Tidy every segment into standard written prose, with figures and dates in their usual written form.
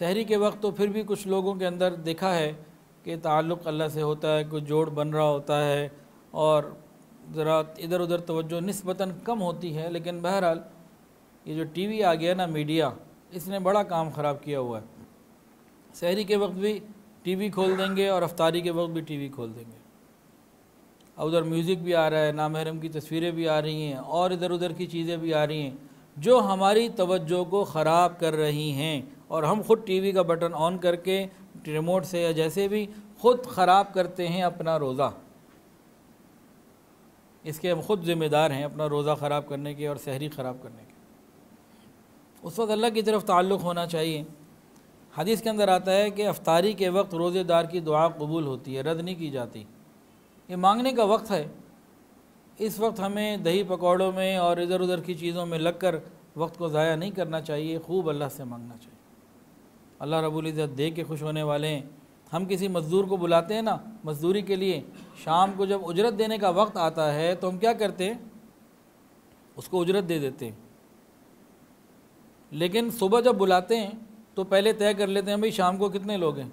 सहरी के वक्त तो फिर भी कुछ लोगों के अंदर देखा है कि ताल्लुक़ अल्लाह से होता है, कोई जोड़ बन रहा होता है और ज़रा इधर उधर तवज्जो निस्बतन कम होती है। लेकिन बहरहाल ये जो टीवी आ गया ना, मीडिया, इसने बड़ा काम ख़राब किया हुआ है। सहरी के वक्त भी टीवी खोल देंगे और अफ्तारी के वक्त भी टीवी खोल देंगे। और उधर म्यूज़िक भी आ रहा है, नामहरम की तस्वीरें भी आ रही हैं और इधर उधर की चीज़ें भी आ रही हैं जो हमारी तवज्जो को ख़राब कर रही हैं। और हम ख़ुद टीवी का बटन ऑन करके रिमोट से या जैसे भी ख़ुद ख़राब करते हैं अपना रोज़ा। इसके हम ख़ुद ज़िम्मेदार हैं अपना रोज़ा ख़राब करने के और सहरी ख़राब करने के। उस वक्त अल्लाह की तरफ ताल्लुक़ होना चाहिए। हदीस के अंदर आता है कि अफ्तारी के वक्त रोज़ेदार की दुआ कबूल होती है, रद्द नहीं की जाती। ये मांगने का वक्त है। इस वक्त हमें दही पकौड़ों में और इधर उधर की चीज़ों में लगकर वक्त को ज़ाया नहीं करना चाहिए, खूब अल्लाह से मांगना चाहिए। अल्लाह रब्बुल इज़्ज़त दे के खुश होने वाले हैं। हम किसी मज़दूर को बुलाते हैं ना मज़दूरी के लिए, शाम को जब उजरत देने का वक्त आता है तो हम क्या करते हैं, उसको उजरत दे देते हैं। लेकिन सुबह जब बुलाते हैं तो पहले तय कर लेते हैं भाई शाम को कितने लोग हैं,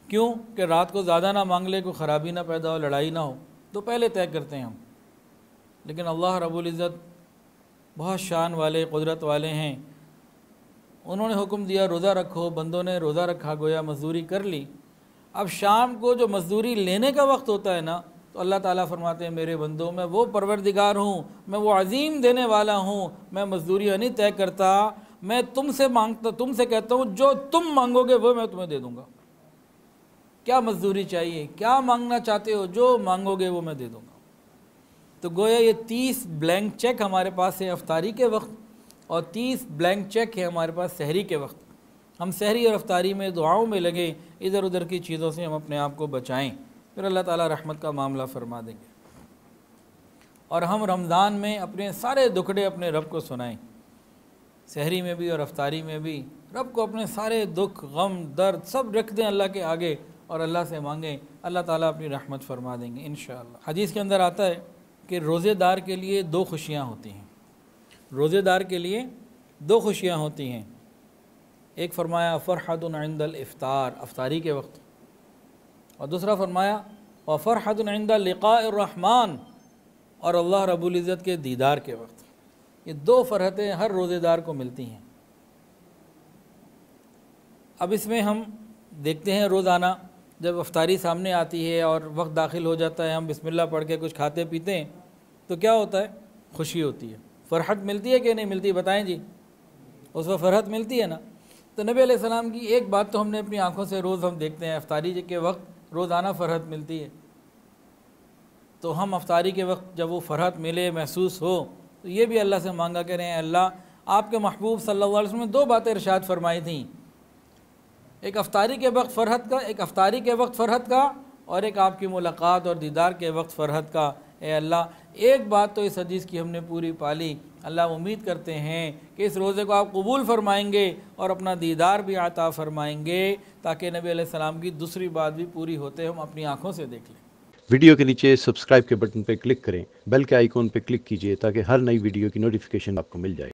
क्यों कि रात को ज़्यादा ना मांग ले, कोई ख़राबी ना पैदा हो, लड़ाई ना हो, तो पहले तय करते हैं हम। लेकिन अल्लाह रब्बुल इज़्ज़त बहुत शान वाले, कुदरत वाले हैं। उन्होंने हुक्म दिया रोज़ा रखो, बंदों ने रोज़ा रखा, गोया मज़दूरी कर ली। अब शाम को जो मज़दूरी लेने का वक्त होता है ना, तो अल्लाह ताला फरमाते हैं मेरे बंदों, मैं वो परवरदिगार हूँ, मैं वो अज़ीम देने वाला हूँ, मैं मज़दूरी नहीं तय करता, मैं तुमसे मांगता, तुमसे कहता हूँ जो तुम मांगोगे वो मैं तुम्हें दे दूँगा। क्या मज़दूरी चाहिए, क्या मांगना चाहते हो, जो मांगोगे वो मैं दे दूँगा। तो गोया ये 30 ब्लैंक चेक हमारे पास है अफ्तारी के वक्त और 30 ब्लैंक चेक है हमारे पास सहरी के वक्त। हम सहरी और अफ्तारी में दुआओं में लगे, इधर उधर की चीज़ों से हम अपने आप को बचाएं, फिर अल्लाह ताला रहमत का मामला फरमा देंगे। और हम रमज़ान में अपने सारे दुखड़े अपने रब को सुनाएं, सहरी में भी और अफ्तारी में भी। रब को अपने सारे दुख, गम, दर्द सब रख दें अल्लाह के आगे और अल्लाह से मांगें, अल्लाह ताला अपनी रहमत फरमा देंगे इंशाअल्लाह। हदीस के अंदर आता है कि रोज़ेदार के लिए 2 खुशियाँ होती हैं। रोज़ेदार के लिए 2 खुशियाँ होती हैं। एक फरमाया फ़रहतुन इंदल इफ़्तार, अफ्तारी के वक्त, और दूसरा फरमाया व फ़रहतुन इंदल लिक़ाइर रहमान, और अल्लाह रब्बुल इज़्ज़त के दीदार के वक्त। ये 2 फ़रहतें हर रोज़ेदार को मिलती हैं। अब इसमें हम देखते हैं रोज़ाना जब अफ्तारी सामने आती है और वक्त दाखिल हो जाता है, हम बिस्मिल्लाह पढ़ के कुछ खाते पीते हैं तो क्या होता है, खुशी होती है, फ़रहत मिलती है कि नहीं मिलती, बताएं जी। उस वक्त फ़रहत मिलती है ना। तो नबी अलैहिस्सलाम की एक बात तो हमने अपनी आँखों से रोज़ हम देखते हैं, अफ्तारी के वक्त रोज़ाना फ़रहत मिलती है। तो हम अफ्तारी के वक्त जब वो फ़रहत मिले, महसूस हो, तो ये भी अल्लाह से मांगा करें, अल्लाह आपके महबूब सल्लल्लाहु अलैहि वसल्लम ने 2 बातें इरशाद फरमाई थी, एक अफ्तारी के वक्त फ़रहत का, एक अफ्तारी के वक्त फ़रहत का, और एक आपकी मुलाकात और दीदार के वक्त फ़रहत का। ए अल्लाह एक बात तो इस हदीस की हमने पूरी पाली, अल्लाह उम्मीद करते हैं कि इस रोज़े को आप कबूल फ़रमाएंगे और अपना दीदार भी अता फ़रमाएंगे, ताकि नबी अलैहिस्सलाम की दूसरी बात भी पूरी होते हम अपनी आँखों से देख लें। वीडियो के नीचे सब्सक्राइब के बटन पर क्लिक करें, बेल के आइकॉन पर क्लिक कीजिए ताकि हर नई वीडियो की नोटिफिकेशन आपको मिल जाए।